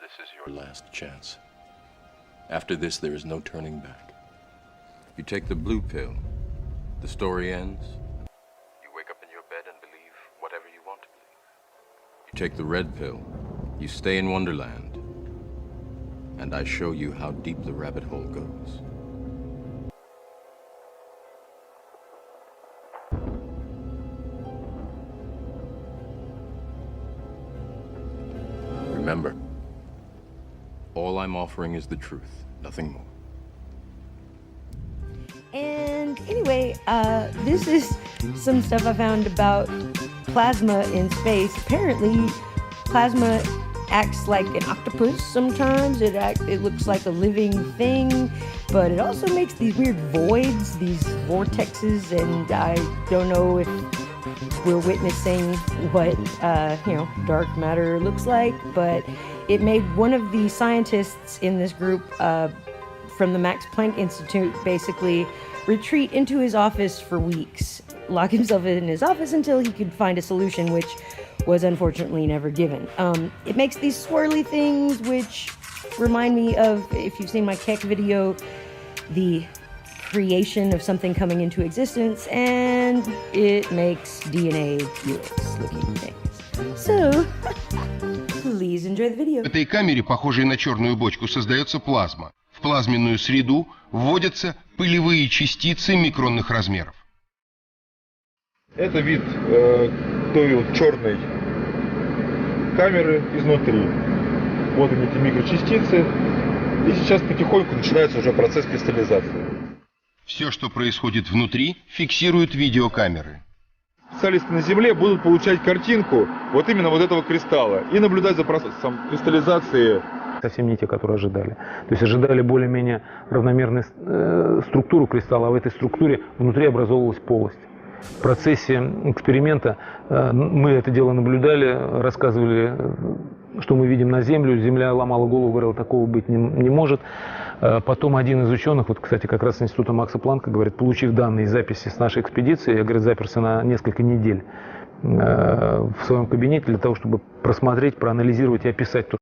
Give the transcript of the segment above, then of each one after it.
This is your last chance. After this, there is no turning back. You take the blue pill, the story ends. You wake up in your bed and believe whatever you want to believe. You take the red pill, you stay in Wonderland, and I show you how deep the rabbit hole goes. Remember, all I'm offering is the truth, nothing more. And anyway, this is some stuff I found about plasma in space. Apparently, plasma acts like an octopus sometimes. It looks like a living thing, but it also makes these weird voids, these vortexes, and I don't know if we're witnessing what, dark matter looks like, but it made one of the scientists in this group from the Max Planck Institute basically retreat into his office for weeks, lock himself in his office until he could find a solution, which was unfortunately never given. It makes these swirly things, which remind me of, if you've seen my Keck video, the creation of something coming into existence, and it makes DNA helix looking things. So, please enjoy the video. В этой камере, похожей на черную бочку, создается плазма. В плазменную среду вводятся пылевые частицы микронных размеров. Это вид той вот черной камеры изнутри. Вот они, эти микрочастицы. И сейчас потихоньку начинается уже процесс кристаллизации. Все, что происходит внутри, фиксируют видеокамеры. Специалисты на Земле будут получать картинку вот именно вот этого кристалла и наблюдать за процессом кристаллизации. Совсем не те, которые ожидали. То есть ожидали более-менее равномерную структуру кристалла, а в этой структуре внутри образовывалась полость. В процессе эксперимента мы это дело наблюдали, рассказывали, что мы видим на Землю. Земля ломала голову, говорила, такого быть не может. Потом один из ученых, вот, кстати, как раз с института Макса Планка, говорит, получив данные записи с нашей экспедиции, я, говорит, заперся на несколько недель в своем кабинете для того, чтобы просмотреть, проанализировать и описать то,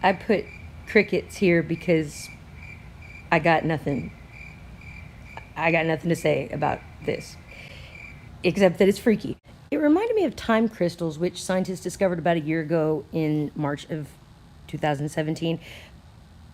I put crickets here because I got nothing to say about this, except that it's freaky. It reminded me of time crystals, which scientists discovered about a year ago in March of 2017.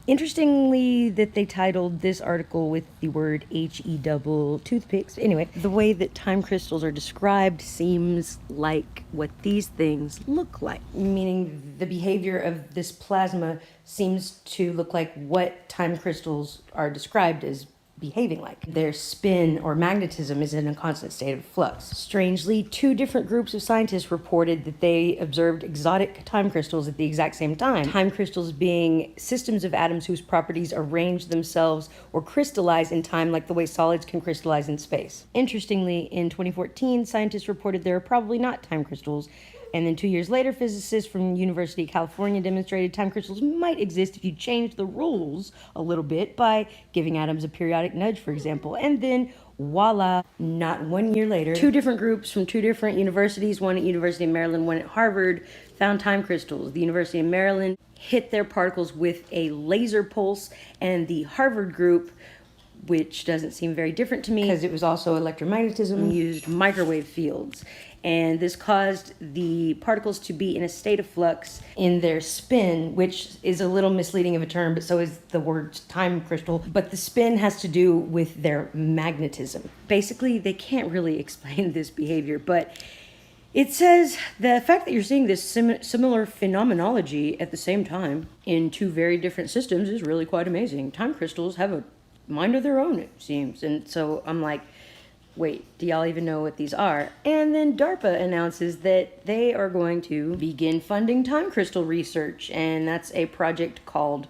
Interestingly, that they titled this article with the word HE double toothpicks. Anyway, the way that time crystals are described seems like what these things look like. Meaning the behavior of this plasma seems to look like what time crystals are described as behaving like. Their spin or magnetism is in a constant state of flux. Strangely, two different groups of scientists reported that they observed exotic time crystals at the exact same time. Time crystals being systems of atoms whose properties arrange themselves or crystallize in time like the way solids can crystallize in space. Interestingly, in 2014, scientists reported there are probably not time crystals. And then 2 years later, physicists from University of California demonstrated time crystals might exist if you change the rules a little bit by giving atoms a periodic nudge, for example. And then, voila, not 1 year later, two different groups from two different universities, one at University of Maryland, one at Harvard, found time crystals. The University of Maryland hit their particles with a laser pulse, and the Harvard group, which doesn't seem very different to me because it was also electromagnetism, used microwave fields. and this caused the particles to be in a state of flux in their spin, which is a little misleading of a term, but so is the word time crystal. But the spin has to do with their magnetism. Basically, they can't really explain this behavior, but it says the fact that you're seeing this similar phenomenology at the same time in two very different systems is really quite amazing. Time crystals have a mind of their own, it seems. And so I'm like, wait, do y'all even know what these are? And then DARPA announces that they are going to begin funding time crystal research, and that's a project called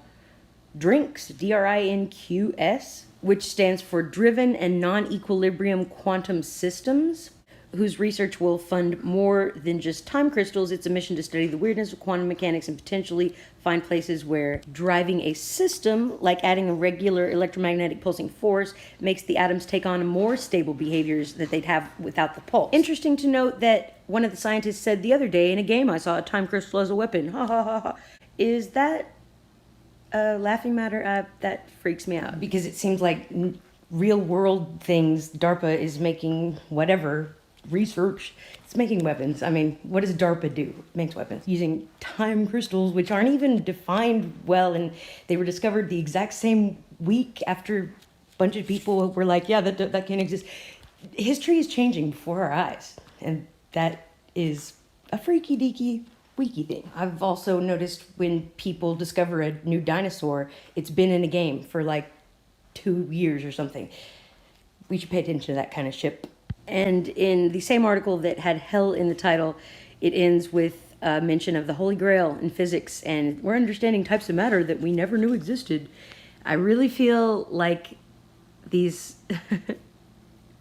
DRINQS, DRINQS, which stands for Driven and Non-Equilibrium Quantum Systems, whose research will fund more than just time crystals. It's a mission to study the weirdness of quantum mechanics and potentially find places where driving a system, like adding a regular electromagnetic pulsing force, makes the atoms take on more stable behaviors that they'd have without the pulse. Interesting to note that one of the scientists said the other day in a game I saw a time crystal as a weapon. Ha ha ha ha. Is that a laughing matter? That freaks me out, because it seems like real world things, DARPA is making whatever research, it's making weapons. I mean, what does DARPA do? It makes weapons using time crystals, which aren't even defined well, and they were discovered the exact same week after a bunch of people were like, yeah, that can't exist. History is changing before our eyes, and that is a freaky deaky weaky thing. I've also noticed when people discover a new dinosaur, it's been in a game for like 2 years or something. We should pay attention to that kind of shit. And in the same article that had hell in the title, it ends with a mention of the Holy Grail in physics, and we're understanding types of matter that we never knew existed. I really feel like these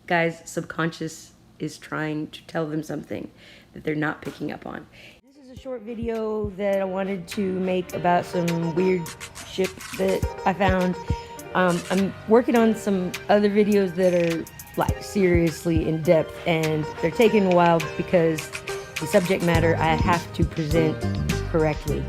guys' subconscious is trying to tell them something that they're not picking up on. This is a short video that I wanted to make about some weird shit that I found. I'm working on some other videos that are like seriously in depth, and they're taking a while because the subject matter I have to present correctly.